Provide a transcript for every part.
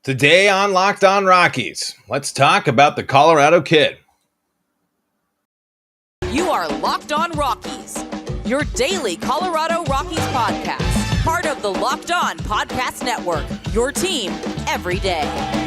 Today on Locked On Rockies, let's talk about the Colorado Kid. You are Locked On Rockies, your daily Colorado Rockies podcast. Part of the Locked On Podcast Network, your team every day.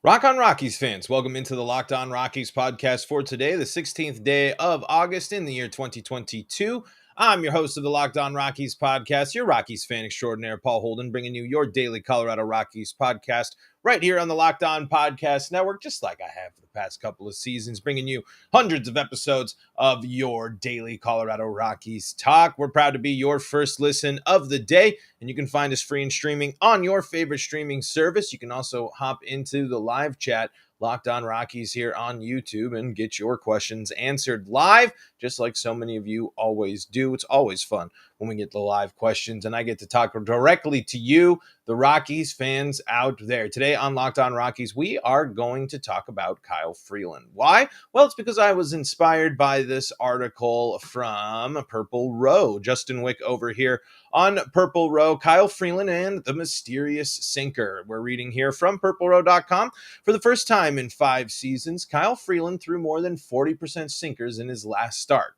Rock on Rockies fans, welcome into the Locked On Rockies podcast for today, the 16th day of August in the year 2022. I'm your host of the Locked On Rockies podcast, your Rockies fan extraordinaire, Paul Holden, bringing you your daily Colorado Rockies podcast right here on the Locked On Podcast Network, just like I have for the past couple of seasons, bringing you hundreds of episodes of your daily Colorado Rockies talk. We're proud to be your first listen of the day, and you can find us free and streaming on your favorite streaming service. You can also hop into the live chat, Locked On Rockies, here on YouTube and get your questions answered live, just like so many of you always do. It's always fun when we get the live questions and I get to talk directly to you, the Rockies fans out there. Today on Locked On Rockies, we are going to talk about Kyle Freeland. Why? Well, it's because I was inspired by this article from Purple Row. Justin Wick over here on Purple Row, Kyle Freeland and the mysterious sinker. We're reading here from purplerow.com. For the first time in 5 seasons, Kyle Freeland threw more than 40% sinkers in his last start.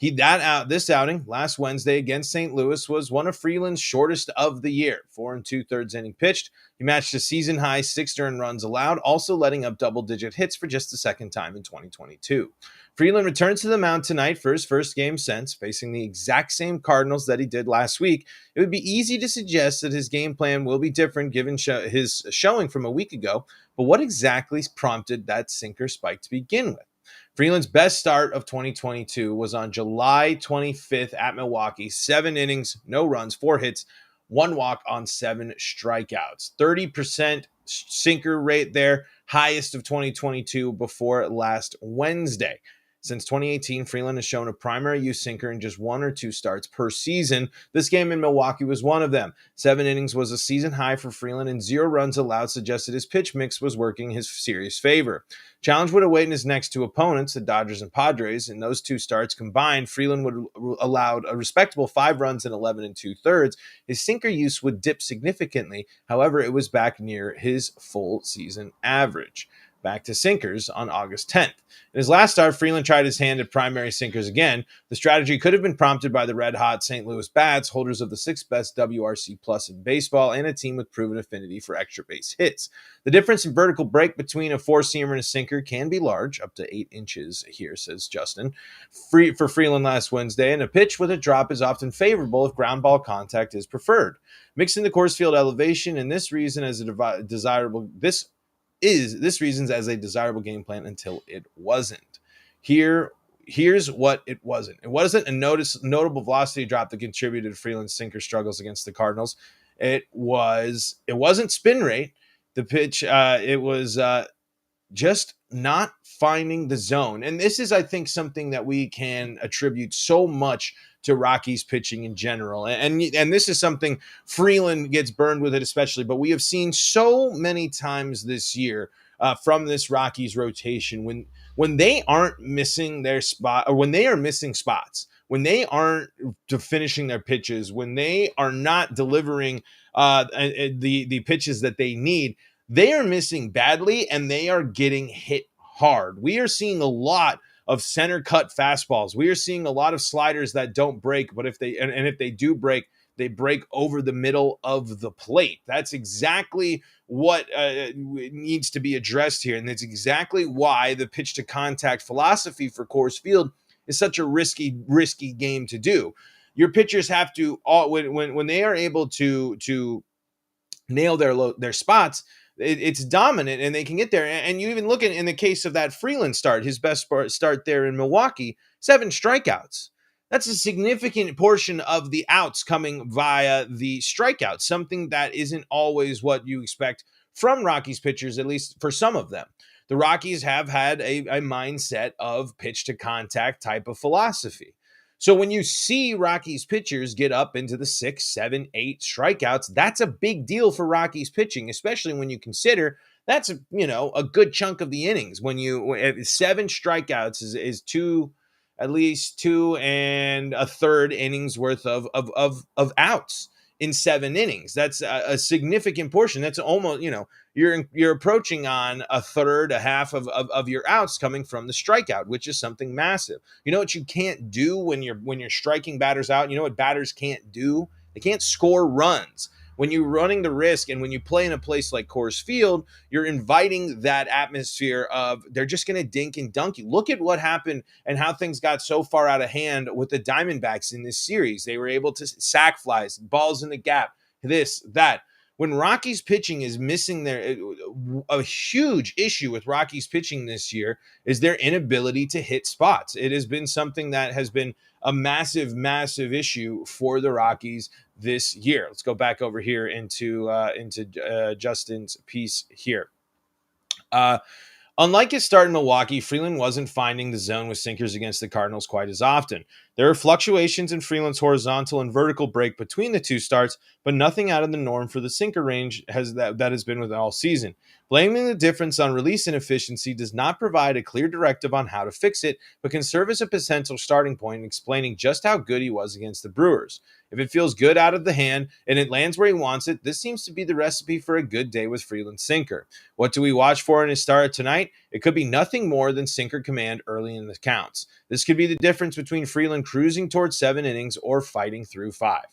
This outing last Wednesday against St. Louis was one of Freeland's shortest of the year. 4 2/3 inning pitched. He matched a season high 6 earned runs allowed, also letting up double-digit hits for just the second time in 2022. Freeland returns to the mound tonight for his first game since, facing the exact same Cardinals that he did last week. It would be easy to suggest that his game plan will be different given his showing from a week ago, but what exactly prompted that sinker spike to begin with? Freeland's best start of 2022 was on July 25th at Milwaukee. 7 innings, no runs, 4 hits, 1 walk on 7 strikeouts. 30% sinker rate there, highest of 2022 before last Wednesday. Since 2018, Freeland has shown a primary use sinker in just 1 or 2 starts per season. This game in Milwaukee was one of them. 7 innings was a season high for Freeland, and 0 runs allowed suggested his pitch mix was working his serious favor. Challenge would await in his next 2 opponents, the Dodgers and Padres. In those 2 starts combined, Freeland would allowed a respectable 5 runs in 11 2/3. His sinker use would dip significantly. However, it was back near his full season average. Back to sinkers on August 10th. In his last start, Freeland tried his hand at primary sinkers again. The strategy could have been prompted by the red-hot St. Louis Bats, holders of the 6th best WRC plus in baseball, and a team with proven affinity for extra base hits. The difference in vertical break between a 4-seamer and a sinker can be large, up to 8 inches here, says Justin. For Freeland last Wednesday, and a pitch with a drop is often favorable if ground ball contact is preferred. Mixing the course field elevation and this reasons as a desirable game plan until it wasn't. Here's what it wasn't. It wasn't a notable velocity drop that contributed to Freeland's sinker struggles against the Cardinals. It wasn't spin rate. The pitch, it was just not finding the zone. And this is, I think, something that we can attribute so much to Rockies pitching in general. And this is something Freeland gets burned with it especially, but we have seen so many times this year from this Rockies rotation when they aren't missing their spot, or when they are missing spots, when they aren't finishing their pitches, when they are not delivering the pitches that they need, they are missing badly and they are getting hit hard. We are seeing a lot of center cut fastballs. We are seeing a lot of sliders that don't break, but if they do break, they break over the middle of the plate. That's exactly what needs to be addressed here, and that's exactly why the pitch to contact philosophy for Coors Field is such a risky game to do. Your pitchers have to when they are able to nail their spots, it's dominant and they can get there. And you even look at, in the case of that Freeland start, his best start there in Milwaukee, 7 strikeouts. That's a significant portion of the outs coming via the strikeouts, something that isn't always what you expect from Rockies pitchers, at least for some of them. The Rockies have had a mindset of pitch to contact type of philosophy. So when you see Rockies pitchers get up into the 6, 7, 8 strikeouts, that's a big deal for Rockies pitching, especially when you consider That's a good chunk of the innings. When seven strikeouts is two, at least two and a third innings worth of outs in 7 innings. That's a significant portion. That's almost, you're approaching on a third, a half of your outs coming from the strikeout, which is something massive. You know what you can't do when you're striking batters out? You know what batters can't do? They can't score runs. When you're running the risk and when you play in a place like Coors Field, you're inviting that atmosphere of they're just going to dink and dunk you. Look at what happened and how things got so far out of hand with the Diamondbacks in this series. They were able to sack flies, balls in the gap, this, that. When Rockies pitching is missing a huge issue with Rockies pitching this year is their inability to hit spots. It has been something that has been a massive, massive issue for the Rockies this year. Let's go back over here into Justin's piece here. Unlike his start in Milwaukee, Freeland wasn't finding the zone with sinkers against the Cardinals quite as often. There are fluctuations in Freeland's horizontal and vertical break between the two starts, but nothing out of the norm for the sinker range that has been with all season. Blaming the difference on release inefficiency does not provide a clear directive on how to fix it, but can serve as a potential starting point in explaining just how good he was against the Brewers. If it feels good out of the hand and it lands where he wants it, this seems to be the recipe for a good day with Freeland's sinker. What do we watch for in his start tonight? It could be nothing more than sinker command early in the counts. This could be the difference between Freeland cruising towards 7 innings or fighting through 5.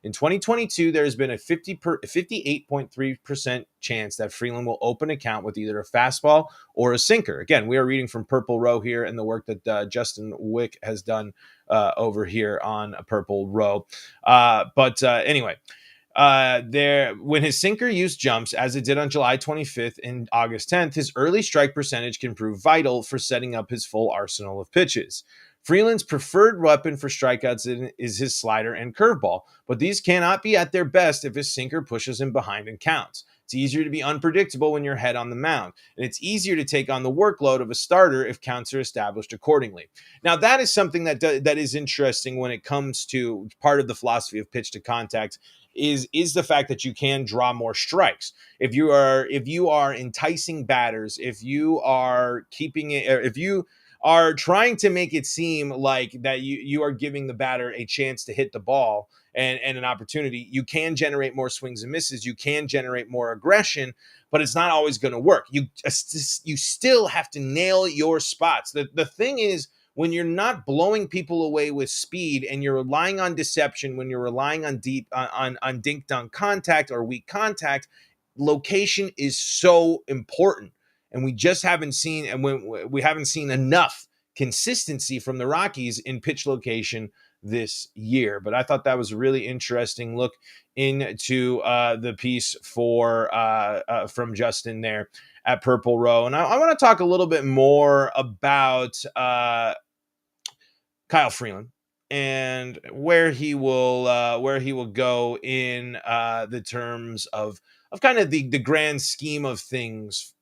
In 2022, there has been a 58.3% chance that Freeland will open a count with either a fastball or a sinker. Again, we are reading from Purple Row here and the work that Justin Wick has done over here on Purple Row. Anyway, when his sinker use jumps, as it did on July 25th and August 10th, his early strike percentage can prove vital for setting up his full arsenal of pitches. Freeland's preferred weapon for strikeouts is his slider and curveball, but these cannot be at their best if his sinker pushes him behind in counts. It's easier to be unpredictable when you're head on the mound, and it's easier to take on the workload of a starter if counts are established accordingly. Now, that is something that is interesting when it comes to part of the philosophy of pitch to contact is the fact that you can draw more strikes. If you are enticing batters, if you are keeping it, if you are trying to make it seem like that you are giving the batter a chance to hit the ball and an opportunity, you can generate more swings and misses. You can generate more aggression, but it's not always going to work. You still have to nail your spots. The thing is, when you're not blowing people away with speed and you're relying on deception, when you're relying on on dink dunk contact or weak contact, location is so important. And we just haven't seen, and we haven't seen enough consistency from the Rockies in pitch location this year. But I thought that was a really interesting look into the piece from Justin there at Purple Row. And I want to talk a little bit more about Kyle Freeland and where he will go in the terms of kind of the grand scheme of things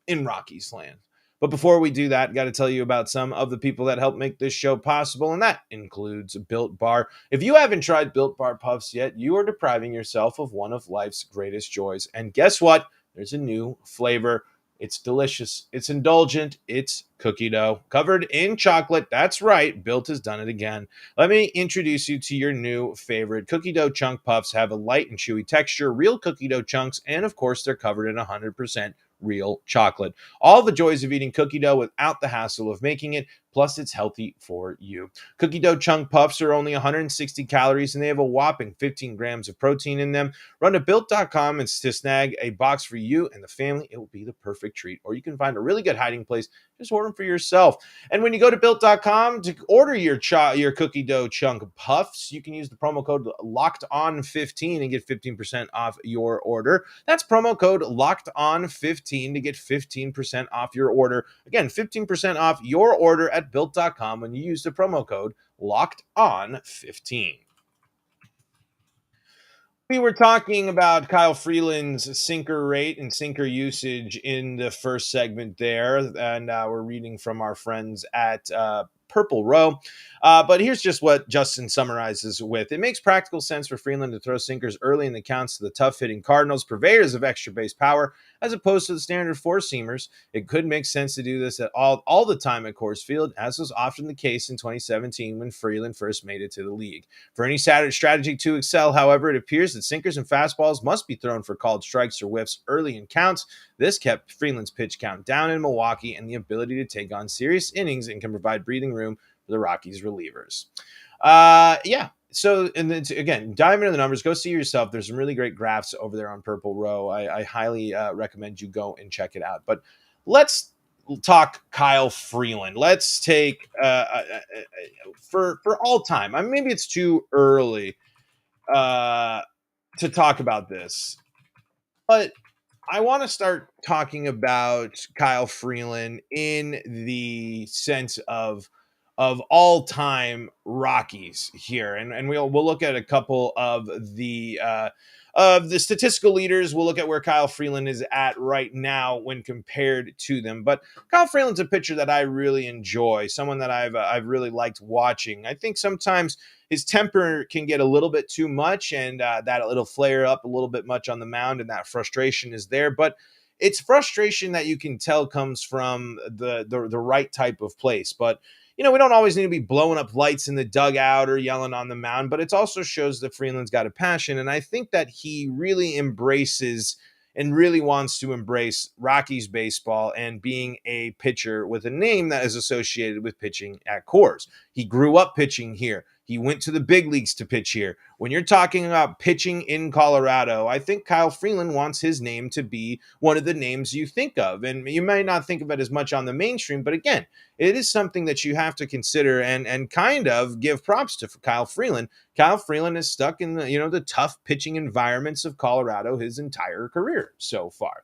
in Rockies land. But before we do that, got to tell you about some of the people that help make this show possible, and that includes Built Bar. If you haven't tried Built Bar Puffs yet, you are depriving yourself of one of life's greatest joys. And guess what? There's a new flavor. It's delicious. It's indulgent. It's cookie dough covered in chocolate. That's right. Built has done it again. Let me introduce you to your new favorite. Cookie dough chunk puffs have a light and chewy texture, real cookie dough chunks, and of course, they're covered in 100% real chocolate. All the joys of eating cookie dough without the hassle of making it, plus it's healthy for you. Cookie dough chunk puffs are only 160 calories and they have a whopping 15 grams of protein in them. Run to Built.com and to snag a box for you and the family. It will be the perfect treat. Or you can find a really good hiding place. Just order them for yourself. And when you go to Built.com to order your cookie dough chunk puffs, you can use the promo code LOCKEDON15 and get 15% off your order. That's promo code LOCKEDON15 to get 15% off your order. Again, 15% off your order at Built.com when you use the promo code LOCKEDON15. We were talking about Kyle Freeland's sinker rate and sinker usage in the first segment there, and we're reading from our friends at Purple Row. But here's just what Justin summarizes with. It makes practical sense for Freeland to throw sinkers early in the counts to the tough-hitting Cardinals, purveyors of extra base power. as opposed to the standard four-seamers. It could make sense to do this at all the time at Coors Field, as was often the case in 2017 when Freeland first made it to the league. For any strategy to excel, however, it appears that sinkers and fastballs must be thrown for called strikes or whiffs early in counts. This kept Freeland's pitch count down in Milwaukee and the ability to take on serious innings and can provide breathing room for the Rockies relievers. Yeah. So, and then again, dive into the numbers, go see yourself. There's some really great graphs over there on Purple Row. I highly recommend you go and check it out. But let's talk Kyle Freeland. Let's take for all time. I mean, maybe it's too early to talk about this, but I want to start talking about Kyle Freeland in the sense of all-time Rockies here, and we'll look at a couple of the statistical leaders. We'll look at where Kyle Freeland is at right now when compared to them. But Kyle Freeland's a pitcher that I really enjoy, someone that I've really liked watching. I think sometimes his temper can get a little bit too much, and that it'll flare up a little bit much on the mound, and that frustration is there. But it's frustration that you can tell comes from the right type of place. But we don't always need to be blowing up lights in the dugout or yelling on the mound, but it also shows that Freeland's got a passion. And I think that he really embraces and really wants to embrace Rockies baseball and being a pitcher with a name that is associated with pitching at Coors. He grew up pitching here. He went to the big leagues to pitch here. When you're talking about pitching in Colorado, I think Kyle Freeland wants his name to be one of the names you think of. And you may not think of it as much on the mainstream, but again, it is something that you have to consider and kind of give props to for Kyle Freeland. Kyle Freeland is stuck in the tough pitching environments of Colorado his entire career so far.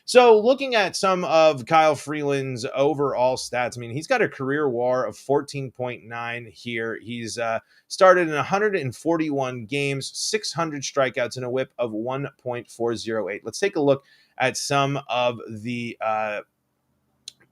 So looking at some of Kyle Freeland's overall stats, I mean, he's got a career WAR of 14.9 here. He's started in 141 games, 600 strikeouts, and a whip of 1.408. Let's take a look at some of the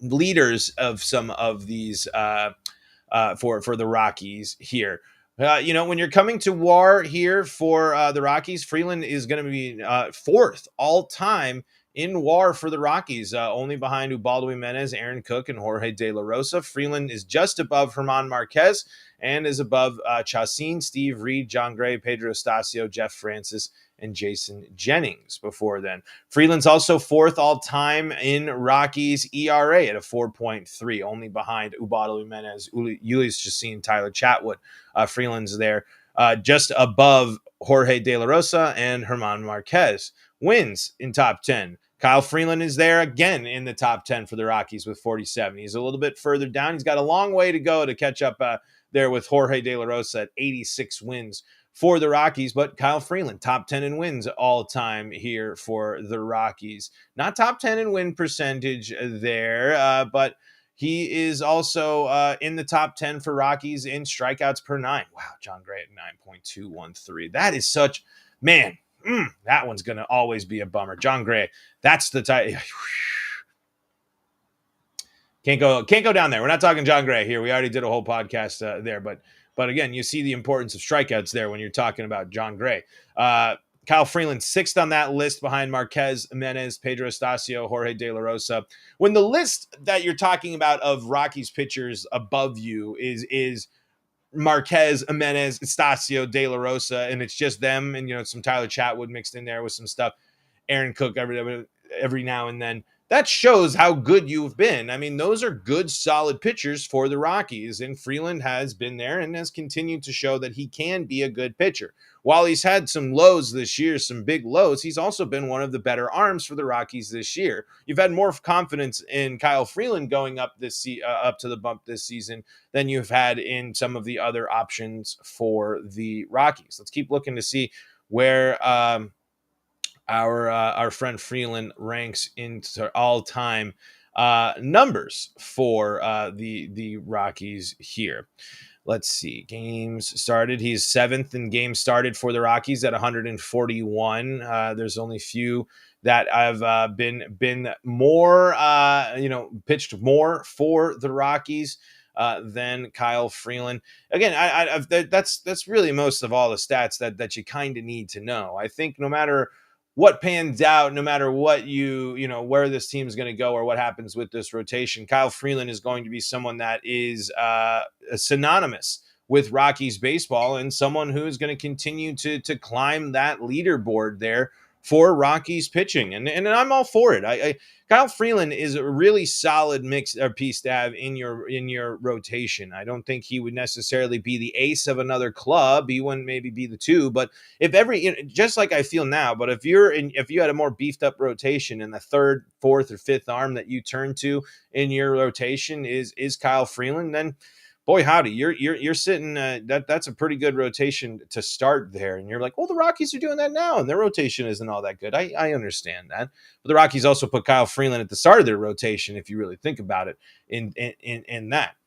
leaders of some of these for the Rockies here. When you're coming to WAR here for the Rockies, Freeland is going to be fourth all-time in WAR for the Rockies, only behind Ubaldo Jimenez, Aaron Cook, and Jorge De La Rosa. Freeland is just above German Marquez and is above Chacin, Steve Reed, John Gray, Pedro Estacio, Jeff Francis, and Jason Jennings before then. Freeland's also fourth all-time in Rockies ERA at a 4.3, only behind Ubaldo Jimenez, Ulysses Chacin, Tyler Chatwood. Freeland's there just above Jorge De La Rosa and German Marquez. Wins in top 10. Kyle Freeland is there again in the top 10 for the Rockies with 47. He's a little bit further down. He's got a long way to go to catch up there with Jorge De La Rosa at 86 wins for the Rockies. But Kyle Freeland, top 10 in wins all time here for the Rockies. Not top 10 in win percentage there, but he is also in the top 10 for Rockies in strikeouts per nine. Wow, John Gray at 9.213. That is such, man, that one's going to always be a bummer. John Gray, that's the type. Can't go down there. We're not talking John Gray here. We already did a whole podcast there, but again, you see the importance of strikeouts there when you're talking about John Gray. Kyle Freeland, sixth on that list behind Marquez, Jimenez, Pedro Estacio, Jorge De La Rosa. When the list that you're talking about of Rockies pitchers above you is Marquez, Jimenez, Estacio, De La Rosa, and it's just them and some Tyler Chatwood mixed in there with some stuff, Aaron Cook every now and then. That shows how good you've been. I mean, those are good, solid pitchers for the Rockies, and Freeland has been there and has continued to show that he can be a good pitcher. While he's had some lows this year, some big lows, he's also been one of the better arms for the Rockies this year. You've had more confidence in Kyle Freeland going up up to the bump this season than you've had in some of the other options for the Rockies. Let's keep looking to see where our friend Freeland ranks into all-time numbers for the Rockies here. Let's see. Games started. He's seventh in games started for the Rockies at 141. There's only few that have been more, pitched more for the Rockies than Kyle Freeland. Again, that's really most of all the stats that you kind of need to know. I think no matter what pans out, no matter what where this team is going to go or what happens with this rotation, Kyle Freeland is going to be someone that is synonymous with Rockies baseball and someone who is going to continue to climb that leaderboard there for Rockies pitching. And I'm all for it. Kyle Freeland is a really solid mix or piece to have in your rotation. I don't think he would necessarily be the ace of another club. He wouldn't maybe be the two, but just like I feel now, but if you had a more beefed up rotation and the third, fourth, or fifth arm that you turn to in your rotation is Kyle Freeland, then boy howdy, you're sitting that's a pretty good rotation to start there. And you're like, well, the Rockies are doing that now, and their rotation isn't all that good. I understand that, but the Rockies also put Kyle Freeland at the start of their rotation, if you really think about it, in that.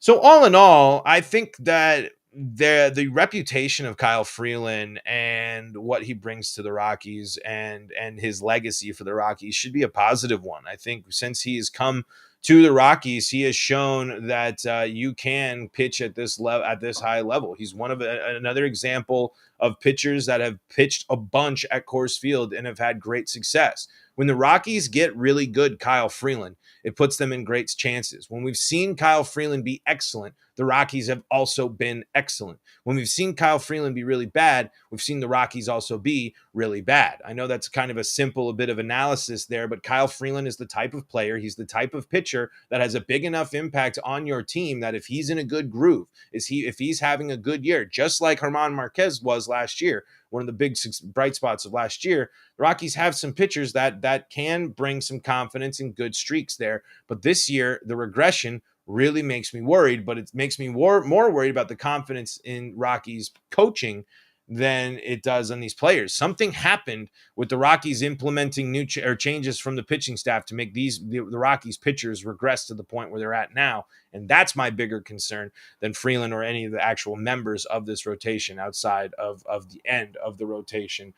So all in all, I think that the reputation of Kyle Freeland and what he brings to the Rockies and his legacy for the Rockies should be a positive one. I think since he has come to the Rockies, he has shown that you can pitch at this level, at this high level. He's one of another example of pitchers that have pitched a bunch at Coors Field and have had great success. When the Rockies get really good Kyle Freeland, it puts them in great chances. When we've seen Kyle Freeland be excellent, the Rockies have also been excellent. When we've seen Kyle Freeland be really bad, we've seen the Rockies also be really bad. I know that's kind of a bit of analysis there, but Kyle Freeland is the type of player, he's the type of pitcher that has a big enough impact on your team that if he's in a good groove, if he's having a good year, just like German Marquez was last year, one of the big bright spots of last year, the Rockies have some pitchers that can bring some confidence and good streaks there. But this year, the regression really makes me worried, but it makes me more worried about the confidence in Rockies coaching than it does on these players. Something happened with the Rockies implementing new changes from the pitching staff to make the Rockies pitchers regress to the point where they're at now. And that's my bigger concern than Freeland or any of the actual members of this rotation outside of the end of the rotation.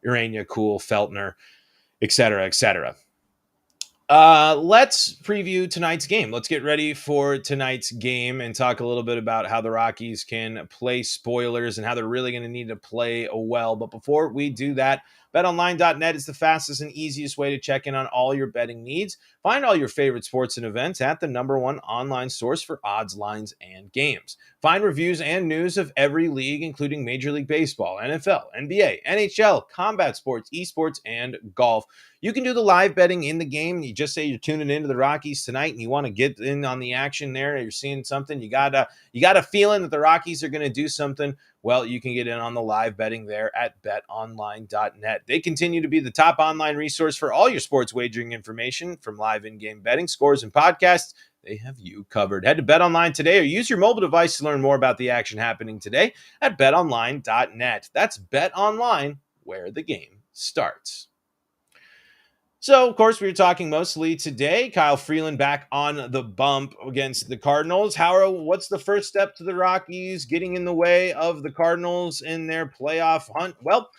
Urania, Kuhl, Feltner, et cetera, et cetera. Let's preview tonight's game. Let's get ready for tonight's game and talk a little bit about how the Rockies can play spoilers and how they're really going to need to play well. But before we do that, BetOnline.net is the fastest and easiest way to check in on all your betting needs. Find all your favorite sports and events at the #1 online source for odds, lines, and games. Find reviews and news of every league, including Major League Baseball, NFL, NBA, NHL, combat sports, esports, and golf. You can do the live betting in the game. You just say you're tuning into the Rockies tonight and you want to get in on the action there. You're seeing something. You got a feeling that the Rockies are going to do something. Well, you can get in on the live betting there at betonline.net. They continue to be the top online resource for all your sports wagering information, from live in-game betting, scores, and podcasts. They have you covered. Head to BetOnline today or use your mobile device to learn more about the action happening today at betonline.net. That's BetOnline, where the game starts. So, of course, we were talking mostly today. Kyle Freeland back on the bump against the Cardinals. What's the first step to the Rockies getting in the way of the Cardinals in their playoff hunt? Well,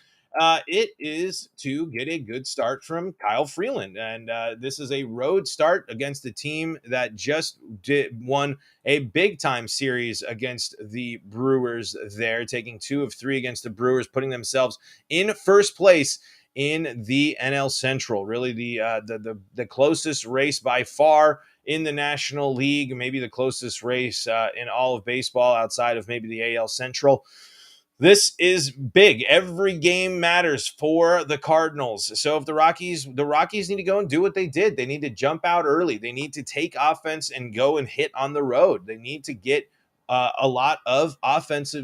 it is to get a good start from Kyle Freeland. And this is a road start against a team that just won a big-time series against the Brewers there, taking 2 of 3 against the Brewers, putting themselves in first place in the NL Central. Really the closest race by far in the National League, maybe the closest race in all of baseball outside of maybe the AL Central. This is big. Every game matters for the Cardinals. So if the Rockies need to go and do what they did. They need to jump out early. They need to take offense and go and hit on the road. They need to get a lot of offense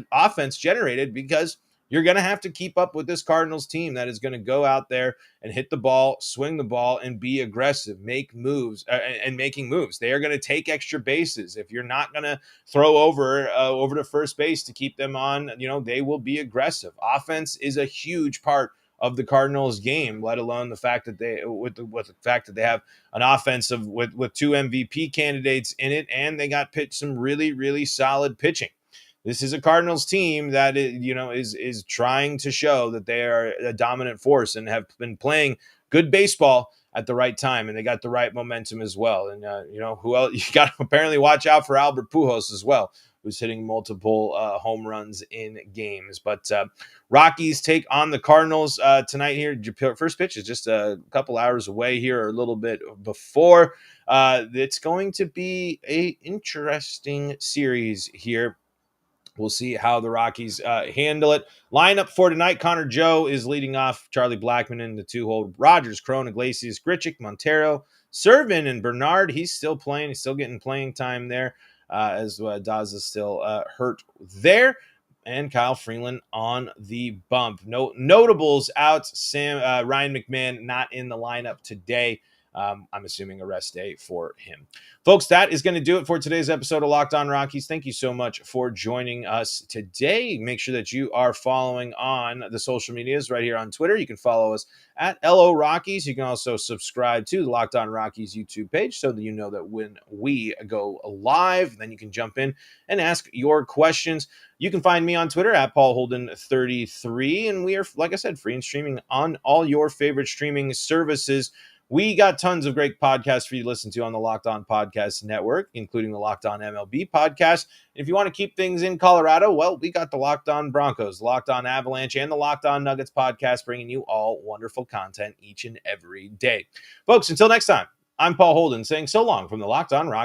generated, because you're going to have to keep up with this Cardinals team that is going to go out there and hit the ball, swing the ball, and be aggressive, make moves, and making moves. They are going to take extra bases. If you're not going to throw over to first base to keep them on, they will be aggressive. Offense is a huge part of the Cardinals game, let alone the fact that they have an offense with 2 MVP candidates in it, and they got some really, really solid pitching. This is a Cardinals team that is trying to show that they are a dominant force and have been playing good baseball at the right time, and they got the right momentum as well. And who else? You got to apparently watch out for Albert Pujols as well. who's hitting multiple home runs in games. But Rockies take on the Cardinals tonight here. First pitch is just a couple hours away here, or a little bit before. It's going to be an interesting series here. We'll see how the Rockies handle it. Lineup for tonight: Connor Joe is leading off. Charlie Blackmon in the 2-hole. Rogers, Cron, Iglesias, Grichuk, Montero, Servin, and Bernard. He's still playing. He's still getting playing time there, as Daz is still hurt there. And Kyle Freeland on the bump. No notables out. Ryan McMahon not in the lineup today. I'm assuming a rest day for him. Folks, that is going to do it for today's episode of Locked On Rockies. Thank you so much for joining us today. Make sure that you are following on the social medias right here on Twitter. You can follow us at LO Rockies. You can also subscribe to the Locked On Rockies YouTube page so that you know that when we go live, then you can jump in and ask your questions. You can find me on Twitter at PaulHolden33, and we are, like I said, free and streaming on all your favorite streaming services. We got tons of great podcasts for you to listen to on the Locked On Podcast Network, including the Locked On MLB podcast. And if you want to keep things in Colorado, well, we got the Locked On Broncos, Locked On Avalanche, and the Locked On Nuggets podcast, bringing you all wonderful content each and every day. Folks, until next time, I'm Paul Holden saying so long from the Locked On Rockies